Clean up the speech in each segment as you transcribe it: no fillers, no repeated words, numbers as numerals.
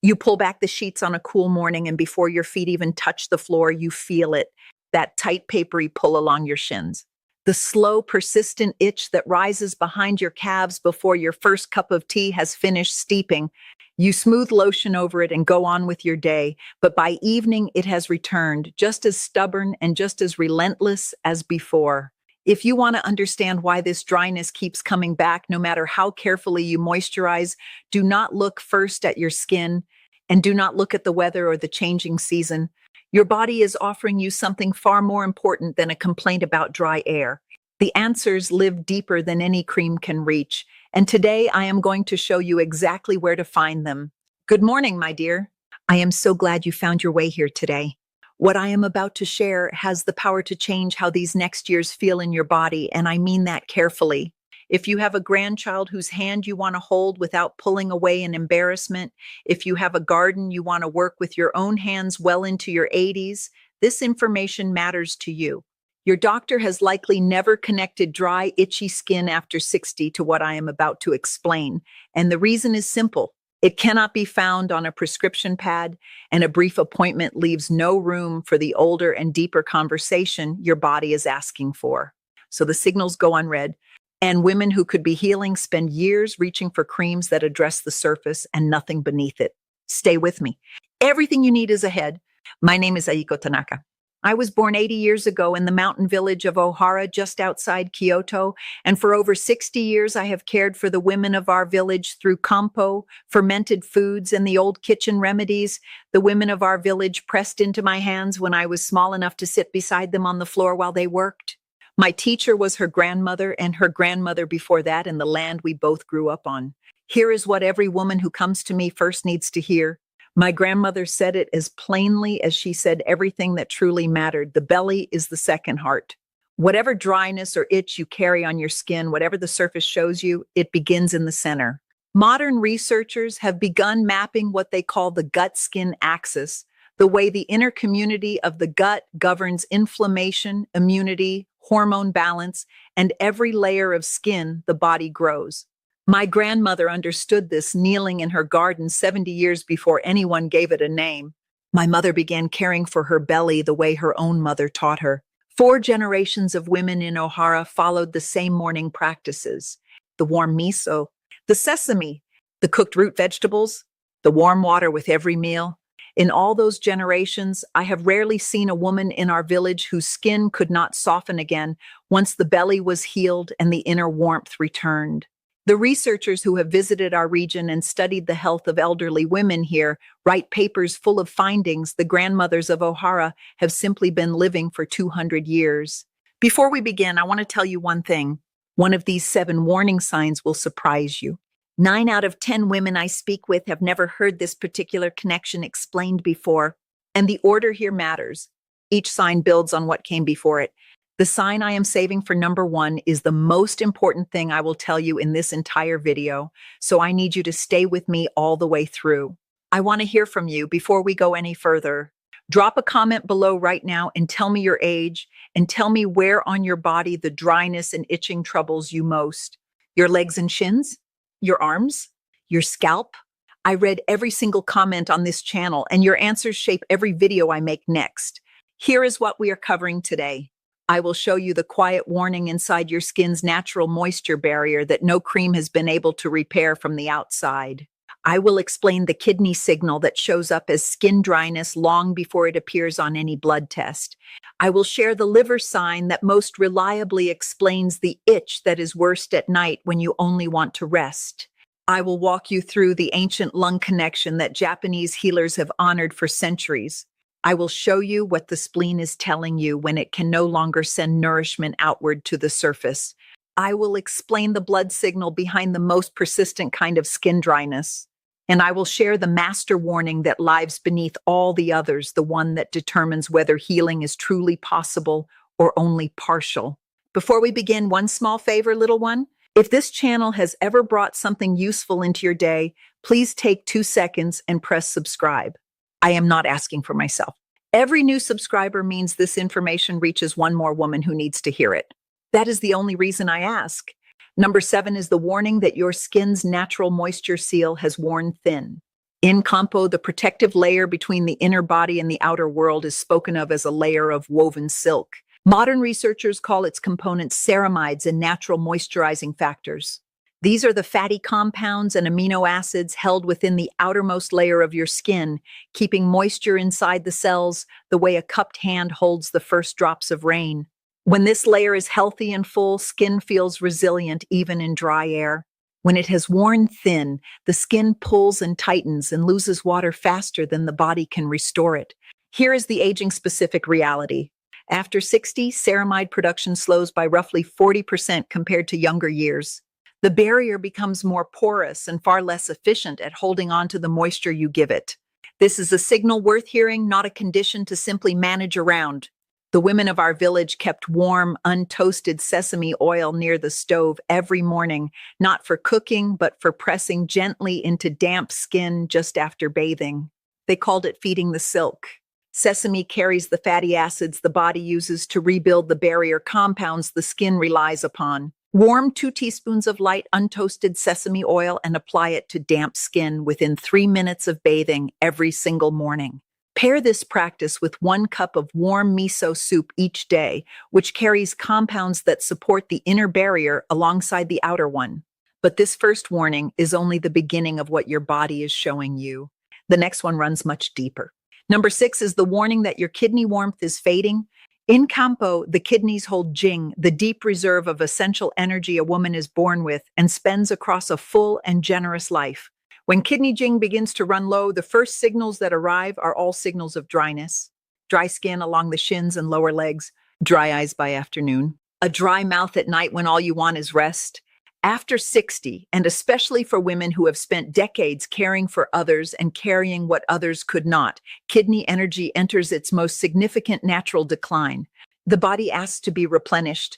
You pull back the sheets on a cool morning, and before your feet even touch the floor, you feel it, that tight, papery pull along your shins. The slow, persistent itch that rises behind your calves before your first cup of tea has finished steeping. You smooth lotion over it and go on with your day, but by evening it has returned, just as stubborn and just as relentless as before. If you want to understand why this dryness keeps coming back, no matter how carefully you moisturize, do not look first at your skin and do not look at the weather or the changing season. Your body is offering you something far more important than a complaint about dry air. The answers live deeper than any cream can reach, and today I am going to show you exactly where to find them. Good morning, my dear. I am so glad you found your way here today. What I am about to share has the power to change how these next years feel in your body, and I mean that carefully. If you have a grandchild whose hand you want to hold without pulling away in embarrassment, if you have a garden you want to work with your own hands well into your 80s, this information matters to you. Your doctor has likely never connected dry, itchy skin after 60 to what I am about to explain, and the reason is simple. It cannot be found on a prescription pad, and a brief appointment leaves no room for the older and deeper conversation your body is asking for. So the signals go unread, and women who could be healing spend years reaching for creams that address the surface and nothing beneath it. Stay with me. Everything you need is ahead. My name is Ayiko Tanaka. I was born 80 years ago in the mountain village of Ohara, just outside Kyoto, and for over 60 years I have cared for the women of our village through Kampo, fermented foods, and the old kitchen remedies. The women of our village pressed into my hands when I was small enough to sit beside them on the floor while they worked. My teacher was her grandmother and her grandmother before that in the land we both grew up on. Here is what every woman who comes to me first needs to hear. My grandmother said it as plainly as she said everything that truly mattered. The belly is the second heart. Whatever dryness or itch you carry on your skin, whatever the surface shows you, it begins in the center. Modern researchers have begun mapping what they call the gut-skin axis, the way the inner community of the gut governs inflammation, immunity, hormone balance, and every layer of skin the body grows. My grandmother understood this kneeling in her garden 70 years before anyone gave it a name. My mother began caring for her belly the way her own mother taught her. 4 generations of women in Ohara followed the same morning practices. The warm miso, the sesame, the cooked root vegetables, the warm water with every meal. In all those generations, I have rarely seen a woman in our village whose skin could not soften again once the belly was healed and the inner warmth returned. The researchers who have visited our region and studied the health of elderly women here write papers full of findings the grandmothers of Ohara have simply been living for 200 years. Before we begin, I want to tell you one thing. One of these 7 warning signs will surprise you. 9 out of 10 women I speak with have never heard this particular connection explained before, and the order here matters. Each sign builds on what came before it. The sign I am saving for number 1 is the most important thing I will tell you in this entire video, so I need you to stay with me all the way through. I want to hear from you before we go any further. Drop a comment below right now and tell me your age, and tell me where on your body the dryness and itching troubles you most. Your legs and shins? Your arms? Your scalp? I read every single comment on this channel, and your answers shape every video I make next. Here is what we are covering today. I will show you the quiet warning inside your skin's natural moisture barrier that no cream has been able to repair from the outside. I will explain the kidney signal that shows up as skin dryness long before it appears on any blood test. I will share the liver sign that most reliably explains the itch that is worst at night when you only want to rest. I will walk you through the ancient lung connection that Japanese healers have honored for centuries. I will show you what the spleen is telling you when it can no longer send nourishment outward to the surface. I will explain the blood signal behind the most persistent kind of skin dryness. And I will share the master warning that lies beneath all the others, the one that determines whether healing is truly possible or only partial. Before we begin, one small favor, little one. If this channel has ever brought something useful into your day, please take 2 seconds and press subscribe. I am not asking for myself. Every new subscriber means this information reaches one more woman who needs to hear it. That is the only reason I ask. Number 7 is the warning that your skin's natural moisture seal has worn thin. In Kampo, the protective layer between the inner body and the outer world is spoken of as a layer of woven silk. Modern researchers call its components ceramides and natural moisturizing factors. These are the fatty compounds and amino acids held within the outermost layer of your skin, keeping moisture inside the cells the way a cupped hand holds the first drops of rain. When this layer is healthy and full, skin feels resilient even in dry air. When it has worn thin, the skin pulls and tightens and loses water faster than the body can restore it. Here is the aging-specific reality. After 60, ceramide production slows by roughly 40% compared to younger years. The barrier becomes more porous and far less efficient at holding on to the moisture you give it. This is a signal worth hearing, not a condition to simply manage around. The women of our village kept warm, untoasted sesame oil near the stove every morning, not for cooking, but for pressing gently into damp skin just after bathing. They called it feeding the silk. Sesame carries the fatty acids the body uses to rebuild the barrier compounds the skin relies upon. Warm 2 teaspoons of light untoasted sesame oil and apply it to damp skin within 3 minutes of bathing every single morning. Pair this practice with 1 cup of warm miso soup each day, which carries compounds that support the inner barrier alongside the outer one. But this first warning is only the beginning of what your body is showing you. The next one runs much deeper. Number 6 is the warning that your kidney warmth is fading. In Kampo, the kidneys hold Jing, the deep reserve of essential energy a woman is born with and spends across a full and generous life. When kidney Jing begins to run low, the first signals that arrive are all signals of dryness. Dry skin along the shins and lower legs, dry eyes by afternoon, a dry mouth at night when all you want is rest. After 60, and especially for women who have spent decades caring for others and carrying what others could not, kidney energy enters its most significant natural decline. The body asks to be replenished.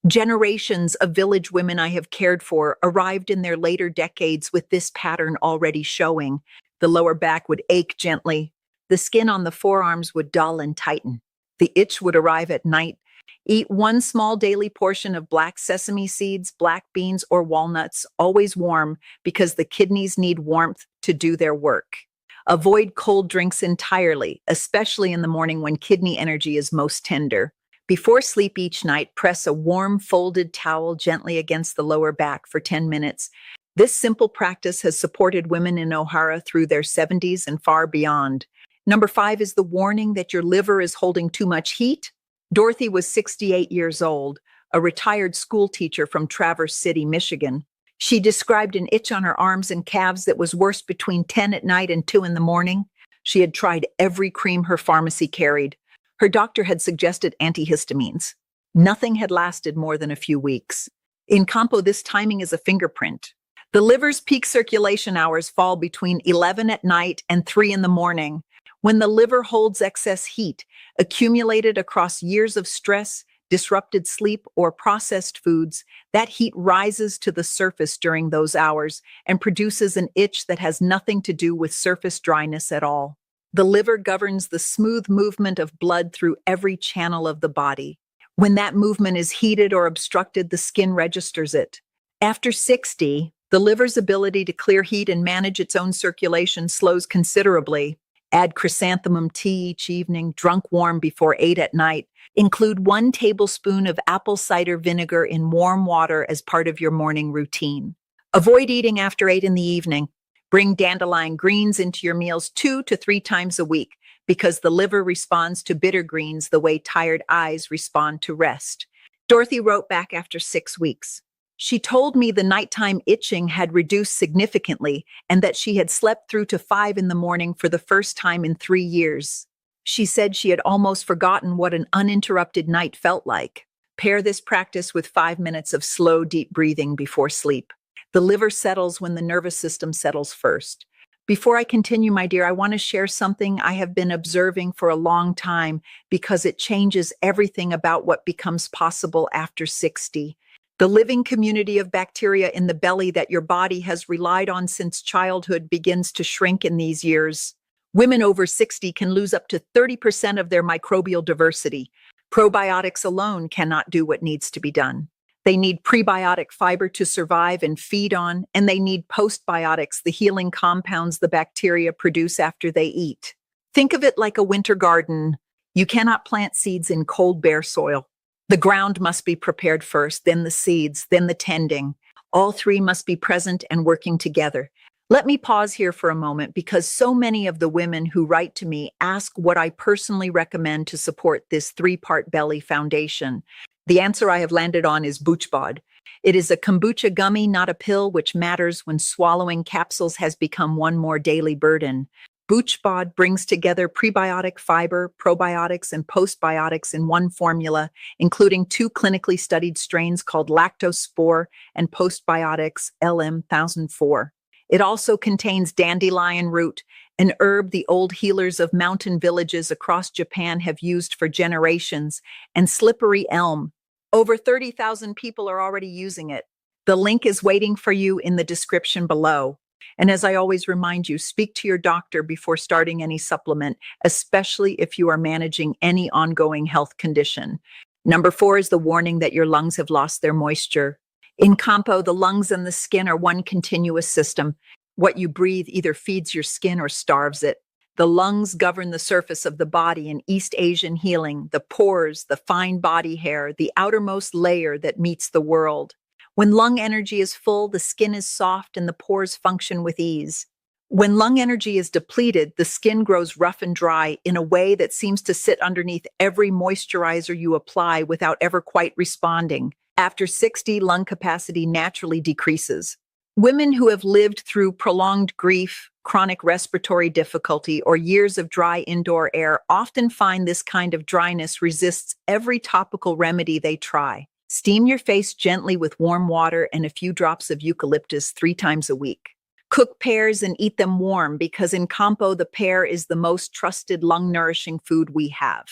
Generations of village women I have cared for arrived in their later decades with this pattern already showing. The lower back would ache gently. The skin on the forearms would dull and tighten. The itch would arrive at night. Eat 1 small daily portion of black sesame seeds, black beans, or walnuts, always warm, because the kidneys need warmth to do their work. Avoid cold drinks entirely, especially in the morning when kidney energy is most tender. Before sleep each night, press a warm folded towel gently against the lower back for 10 minutes. This simple practice has supported women in Ohara through their 70s and far beyond. Number 5 is the warning that your liver is holding too much heat. Dorothy was 68 years old, a retired school teacher from Traverse City, Michigan. She described an itch on her arms and calves that was worse between 10 at night and 2 in the morning. She had tried every cream her pharmacy carried. Her doctor had suggested antihistamines. Nothing had lasted more than a few weeks. In Kampo, this timing is a fingerprint. The liver's peak circulation hours fall between 11 at night and 3 in the morning. When the liver holds excess heat, accumulated across years of stress, disrupted sleep, or processed foods, that heat rises to the surface during those hours and produces an itch that has nothing to do with surface dryness at all. The liver governs the smooth movement of blood through every channel of the body. When that movement is heated or obstructed, the skin registers it. After 60, the liver's ability to clear heat and manage its own circulation slows considerably. Add chrysanthemum tea each evening, drunk warm before 8 at night. Include 1 tablespoon of apple cider vinegar in warm water as part of your morning routine. Avoid eating after 8 in the evening. Bring dandelion greens into your meals 2 to 3 times a week because the liver responds to bitter greens the way tired eyes respond to rest. Dorothy wrote back after 6 weeks. She told me the nighttime itching had reduced significantly and that she had slept through to 5 in the morning for the first time in 3 years. She said she had almost forgotten what an uninterrupted night felt like. Pair this practice with 5 minutes of slow, deep breathing before sleep. The liver settles when the nervous system settles first. Before I continue, my dear, I want to share something I have been observing for a long time because it changes everything about what becomes possible after 60. The living community of bacteria in the belly that your body has relied on since childhood begins to shrink in these years. Women over 60 can lose up to 30% of their microbial diversity. Probiotics alone cannot do what needs to be done. They need prebiotic fiber to survive and feed on, and they need postbiotics, the healing compounds the bacteria produce after they eat. Think of it like a winter garden. You cannot plant seeds in cold, bare soil. The ground must be prepared first, then the seeds, then the tending. All three must be present and working together. Let me pause here for a moment because so many of the women who write to me ask what I personally recommend to support this three-part belly foundation. The answer I have landed on is BoochBod. It is a kombucha gummy, not a pill, which matters when swallowing capsules has become one more daily burden. BoochBod brings together prebiotic fiber, probiotics, and postbiotics in one formula, including two clinically studied strains called lactospore and postbiotics LM1004. It also contains dandelion root, an herb the old healers of mountain villages across Japan have used for generations, and slippery elm. Over 30,000 people are already using it. The link is waiting for you in the description below. And as I always remind you, speak to your doctor before starting any supplement, especially if you are managing any ongoing health condition. Number 4 is the warning that your lungs have lost their moisture. In Kampo, the lungs and the skin are one continuous system. What you breathe either feeds your skin or starves it. The lungs govern the surface of the body in East Asian healing, the pores, the fine body hair, the outermost layer that meets the world. When lung energy is full, the skin is soft and the pores function with ease. When lung energy is depleted, the skin grows rough and dry in a way that seems to sit underneath every moisturizer you apply without ever quite responding. After 60, lung capacity naturally decreases. Women who have lived through prolonged grief, chronic respiratory difficulty, or years of dry indoor air often find this kind of dryness resists every topical remedy they try. Steam your face gently with warm water and a few drops of eucalyptus 3 times a week. Cook pears and eat them warm because in Kampo, the pear is the most trusted lung-nourishing food we have.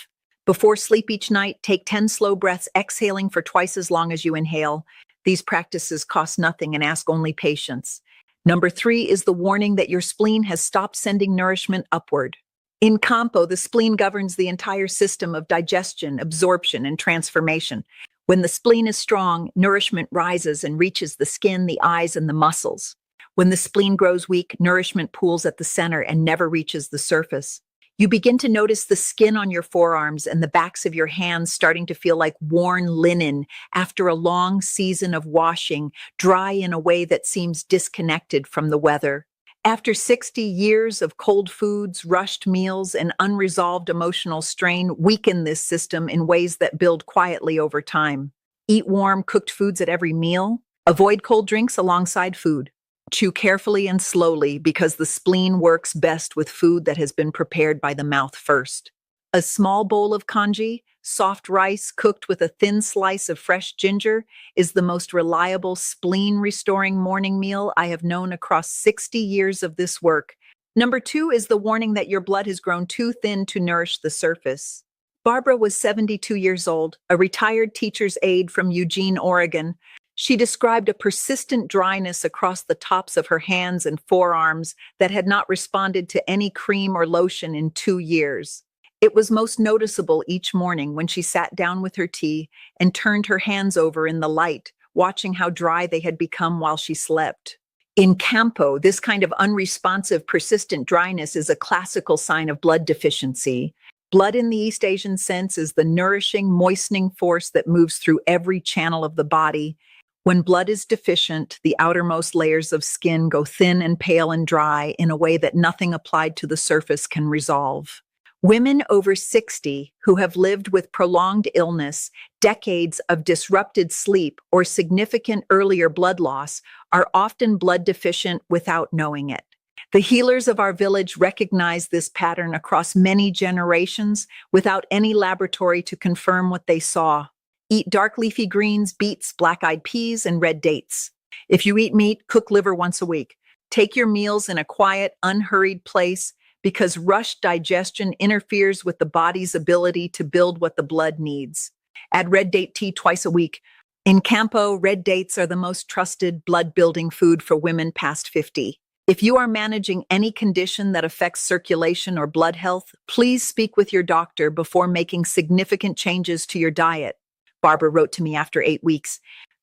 Before sleep each night, take 10 slow breaths, exhaling for twice as long as you inhale. These practices cost nothing and ask only patience. Number 3 is the warning that your spleen has stopped sending nourishment upward. In Kampo, the spleen governs the entire system of digestion, absorption, and transformation. When the spleen is strong, nourishment rises and reaches the skin, the eyes, and the muscles. When the spleen grows weak, nourishment pools at the center and never reaches the surface. You begin to notice the skin on your forearms and the backs of your hands starting to feel like worn linen after a long season of washing, dry in a way that seems disconnected from the weather. After 60 years of cold foods, rushed meals, and unresolved emotional strain weaken this system in ways that build quietly over time. Eat warm, cooked foods at every meal. Avoid cold drinks alongside food. Chew carefully and slowly because the spleen works best with food that has been prepared by the mouth first. A small bowl of congee, soft rice cooked with a thin slice of fresh ginger, is the most reliable spleen-restoring morning meal I have known across 60 years of this work. Number 2 is the warning that your blood has grown too thin to nourish the surface. Barbara was 72 years old, a retired teacher's aide from Eugene, Oregon. She described a persistent dryness across the tops of her hands and forearms that had not responded to any cream or lotion in 2 years. It was most noticeable each morning when she sat down with her tea and turned her hands over in the light, watching how dry they had become while she slept. In Kampo, this kind of unresponsive, persistent dryness is a classical sign of blood deficiency. Blood in the East Asian sense is the nourishing, moistening force that moves through every channel of the body. When blood is deficient, the outermost layers of skin go thin and pale and dry in a way that nothing applied to the surface can resolve. Women over 60 who have lived with prolonged illness, decades of disrupted sleep, or significant earlier blood loss are often blood deficient without knowing it. The healers of our village recognize this pattern across many generations without any laboratory to confirm what they saw. Eat dark leafy greens, beets, black-eyed peas, and red dates. If you eat meat, cook liver once a week. Take your meals in a quiet, unhurried place because rushed digestion interferes with the body's ability to build what the blood needs. Add red date tea twice a week. In Kampo, red dates are the most trusted blood-building food for women past 50. If you are managing any condition that affects circulation or blood health, please speak with your doctor before making significant changes to your diet. Barbara wrote to me after 8 weeks.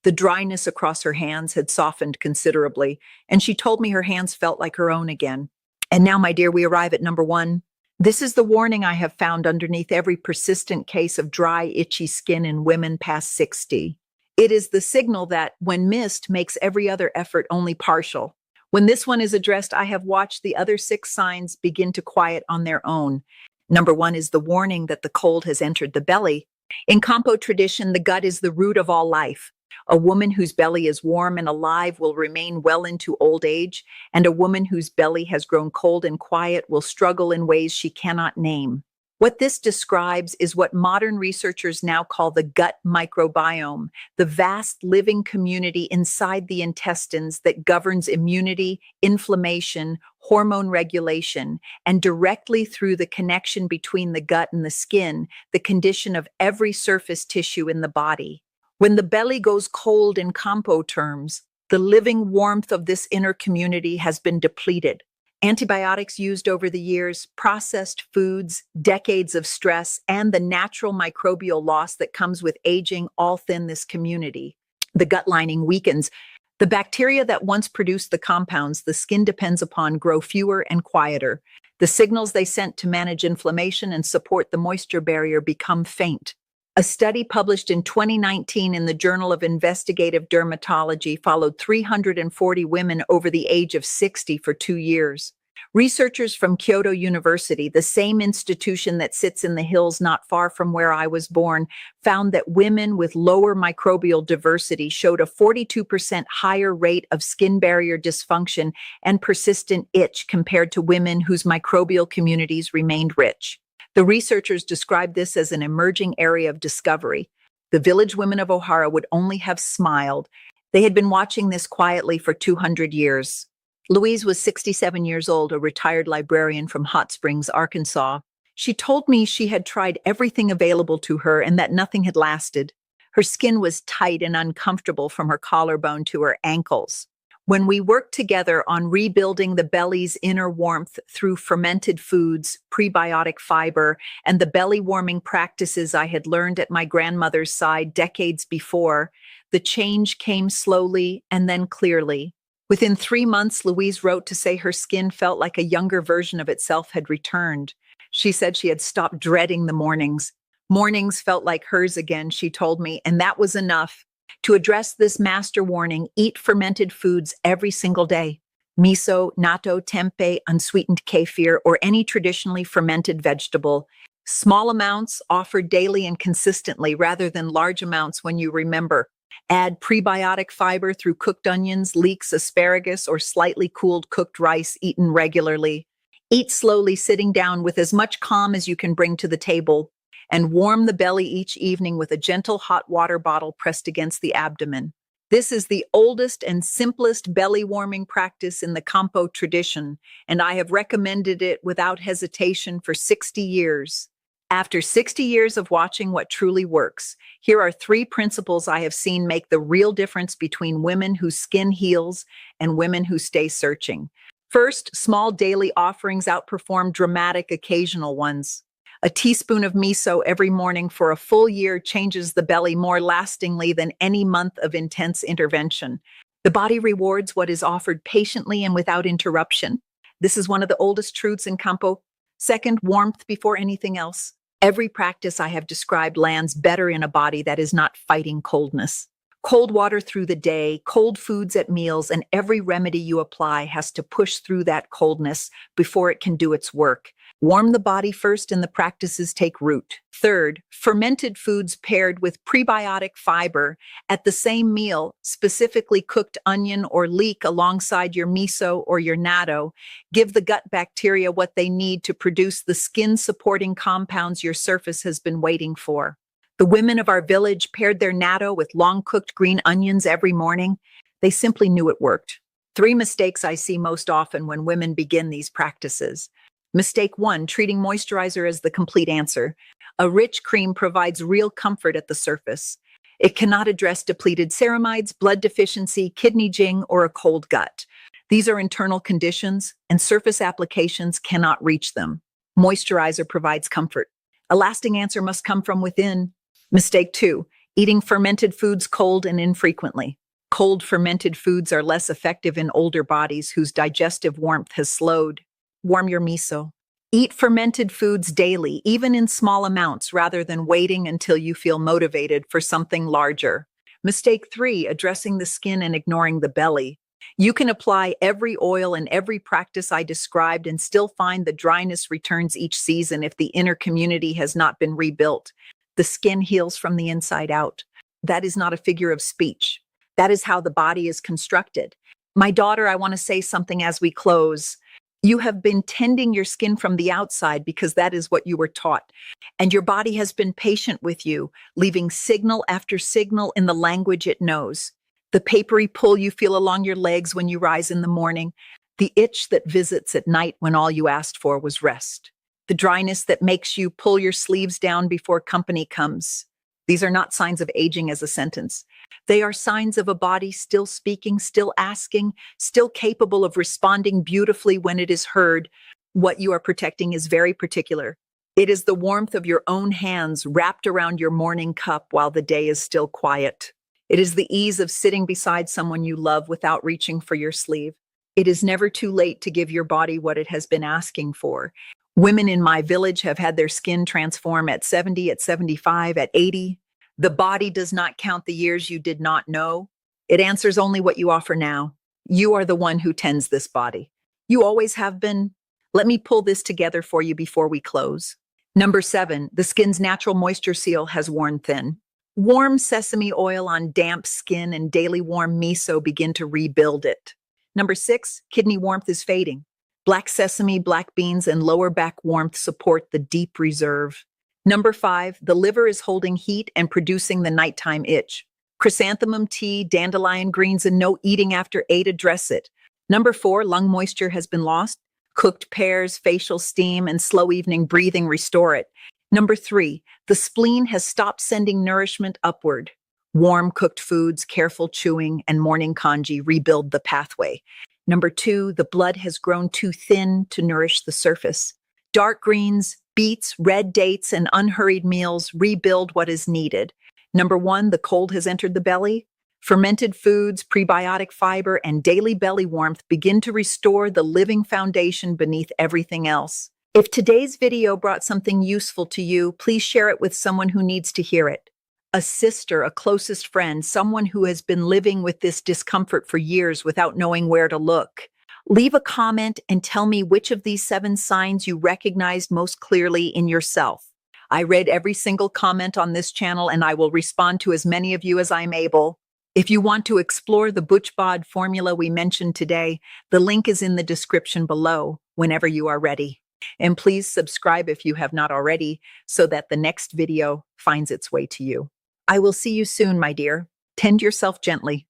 The dryness across her hands had softened considerably, and she told me her hands felt like her own again. And now, my dear, we arrive at number one. This is the warning I have found underneath every persistent case of dry, itchy skin in women past 60. It is the signal that, when missed, makes every other effort only partial. When this one is addressed, I have watched the other 6 signs begin to quiet on their own. Number 1 is the warning that the cold has entered the belly. In Kampo tradition, the gut is the root of all life. A woman whose belly is warm and alive will remain well into old age, and a woman whose belly has grown cold and quiet will struggle in ways she cannot name. What this describes is what modern researchers now call the gut microbiome, the vast living community inside the intestines that governs immunity, inflammation, hormone regulation, and directly through the connection between the gut and the skin, the condition of every surface tissue in the body. When the belly goes cold in Kampo terms, the living warmth of this inner community has been depleted. Antibiotics used over the years, processed foods, decades of stress, and the natural microbial loss that comes with aging all thin this community. The gut lining weakens. The bacteria that once produced the compounds the skin depends upon grow fewer and quieter. The signals they sent to manage inflammation and support the moisture barrier become faint. A study published in 2019 in the Journal of Investigative Dermatology followed 340 women over the age of 60 for 2 years. Researchers from Kyoto University, the same institution that sits in the hills not far from where I was born, found that women with lower microbial diversity showed a 42% higher rate of skin barrier dysfunction and persistent itch compared to women whose microbial communities remained rich. The researchers described this as an emerging area of discovery. The village women of Ohara would only have smiled. They had been watching this quietly for 200 years. Louise was 67 years old, a retired librarian from Hot Springs, Arkansas. She told me she had tried everything available to her and that nothing had lasted. Her skin was tight and uncomfortable from her collarbone to her ankles. When we worked together on rebuilding the belly's inner warmth through fermented foods, prebiotic fiber, and the belly-warming practices I had learned at my grandmother's side decades before, the change came slowly and then clearly. Within 3 months, Louise wrote to say her skin felt like a younger version of itself had returned. She said she had stopped dreading the mornings. Mornings felt like hers again, she told me, and that was enough. To address this master warning, eat fermented foods every single day. Miso, natto, tempeh, unsweetened kefir, or any traditionally fermented vegetable. Small amounts offered daily and consistently rather than large amounts when you remember. Add prebiotic fiber through cooked onions, leeks, asparagus, or slightly cooled cooked rice eaten regularly. Eat slowly, sitting down with as much calm as you can bring to the table. And warm the belly each evening with a gentle hot water bottle pressed against the abdomen. This is the oldest and simplest belly warming practice in the Kampo tradition, and I have recommended it without hesitation for 60 years. After 60 years of watching what truly works, here are 3 principles I have seen make the real difference between women whose skin heals and women who stay searching. First, small daily offerings outperform dramatic occasional ones. A teaspoon of miso every morning for a full year changes the belly more lastingly than any month of intense intervention. The body rewards what is offered patiently and without interruption. This is one of the oldest truths in Kampo. Second, warmth before anything else. Every practice I have described lands better in a body that is not fighting coldness. Cold water through the day, cold foods at meals, and every remedy you apply has to push through that coldness before it can do its work. Warm the body first and the practices take root. Third, fermented foods paired with prebiotic fiber at the same meal, specifically cooked onion or leek alongside your miso or your natto, give the gut bacteria what they need to produce the skin-supporting compounds your surface has been waiting for. The women of our village paired their natto with long-cooked green onions every morning. They simply knew it worked. 3 mistakes I see most often when women begin these practices. Mistake 1, treating moisturizer as the complete answer. A rich cream provides real comfort at the surface. It cannot address depleted ceramides, blood deficiency, kidney jing, or a cold gut. These are internal conditions, and surface applications cannot reach them. Moisturizer provides comfort. A lasting answer must come from within. Mistake 2, Eating fermented foods cold and infrequently. Cold fermented foods are less effective in older bodies whose digestive warmth has slowed. Warm your miso. Eat fermented foods daily, even in small amounts, rather than waiting until you feel motivated for something larger. Mistake 3, addressing the skin and ignoring the belly. You can apply every oil and every practice I described and still find the dryness returns each season if the inner community has not been rebuilt. The skin heals from the inside out. That is not a figure of speech. That is how the body is constructed. My daughter, I want to say something as we close. You have been tending your skin from the outside because that is what you were taught. And your body has been patient with you, leaving signal after signal in the language it knows. The papery pull you feel along your legs when you rise in the morning, the itch that visits at night when all you asked for was rest, the dryness that makes you pull your sleeves down before company comes. These are not signs of aging as a sentence. They are signs of a body still speaking, still asking, still capable of responding beautifully when it is heard. What you are protecting is very particular. It is the warmth of your own hands wrapped around your morning cup while the day is still quiet. It is the ease of sitting beside someone you love without reaching for your sleeve. It is never too late to give your body what it has been asking for. Women in my village have had their skin transform at 70, at 75, at 80. The body does not count the years you did not know. It answers only what you offer now. You are the one who tends this body. You always have been. Let me pull this together for you before we close. Number 7, the skin's natural moisture seal has worn thin. Warm sesame oil on damp skin and daily warm miso begin to rebuild it. Number 6, kidney warmth is fading. Black sesame, black beans, and lower back warmth support the deep reserve. Number 5, the liver is holding heat and producing the nighttime itch. Chrysanthemum tea, dandelion greens, and no eating after 8 address it. Number 4, lung moisture has been lost. Cooked pears, facial steam, and slow evening breathing restore it. Number 3, the spleen has stopped sending nourishment upward. Warm cooked foods, careful chewing, and morning kanji rebuild the pathway. Number 2, the blood has grown too thin to nourish the surface. Dark greens, beets, red dates, and unhurried meals rebuild what is needed. Number 1, the cold has entered the belly. Fermented foods, prebiotic fiber, and daily belly warmth begin to restore the living foundation beneath everything else. If today's video brought something useful to you, please share it with someone who needs to hear it. A sister, a closest friend, someone who has been living with this discomfort for years without knowing where to look. Leave a comment and tell me which of these 7 signs you recognized most clearly in yourself. I read every single comment on this channel and I will respond to as many of you as I'm able. If you want to explore the BoochBod formula we mentioned today, the link is in the description below whenever you are ready. And please subscribe if you have not already so that the next video finds its way to you. I will see you soon, my dear. Tend yourself gently.